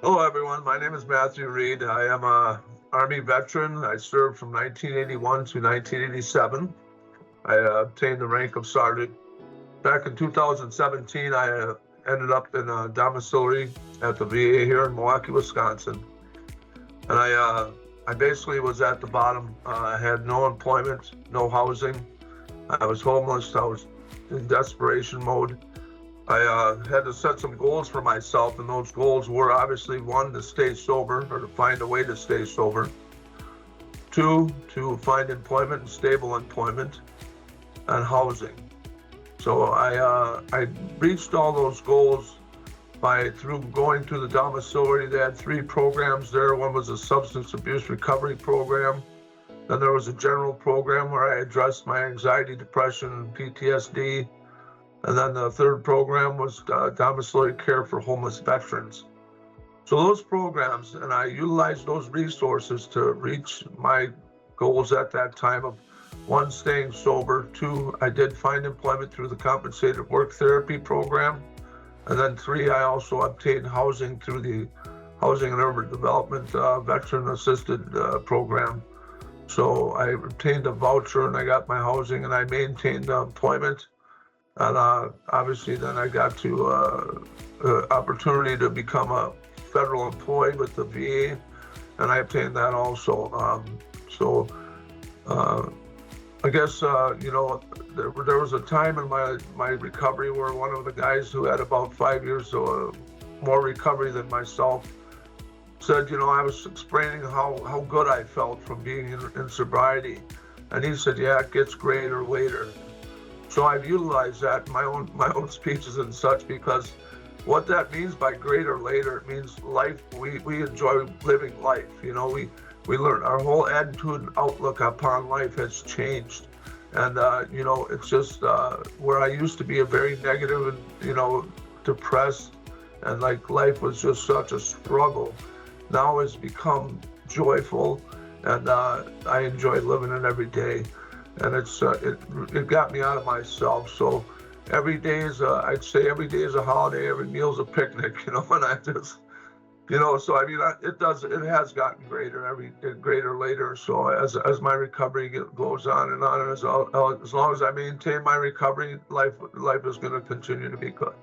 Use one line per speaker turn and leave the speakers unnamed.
Hello, everyone. My name is Matthew Reed. I am a Army veteran. I served from 1981 to 1987. I obtained the rank of sergeant. Back in 2017, I ended up in a domiciliary at the VA here in Milwaukee, Wisconsin. And I basically was at the bottom. I had no employment, no housing. I was homeless. I was in desperation mode. I had to set some goals for myself, and those goals were obviously one, to stay sober or to find a way to stay sober. Two, to find employment and stable employment and housing. So I reached all those goals by through going to the domiciliary. They had three programs there. One was a substance abuse recovery program. Then there was a general program where I addressed my anxiety, depression, and PTSD. And then the third program was domiciliary care for homeless veterans. So those programs, and I utilized those resources to reach my goals at that time of one, staying sober. Two, I did find employment through the compensated work therapy program. And then three, I also obtained housing through the Housing and Urban Development Veteran Assisted Program. So I obtained a voucher and I got my housing and I maintained employment. And obviously then I got to opportunity to become a federal employee with the VA, and I obtained that also. So I guess, there was a time in my recovery where one of the guys who had about 5 years more recovery than myself said, I was explaining how good I felt from being in sobriety. And he said, yeah, it gets greater later. So I've utilized that in my own speeches and such, because what that means by greater later, it means life. We enjoy living life. We learn our whole attitude and outlook upon life has changed. And it's just where I used to be a very negative and depressed, and like life was just such a struggle. Now it's become joyful, and I enjoy living it every day. And it got me out of myself. So every day is I'd say every day is a holiday, every meal's a picnic, and I just, so I mean, it has gotten greater later. So as my recovery goes on, and as long as I maintain my recovery, life is going to continue to be good.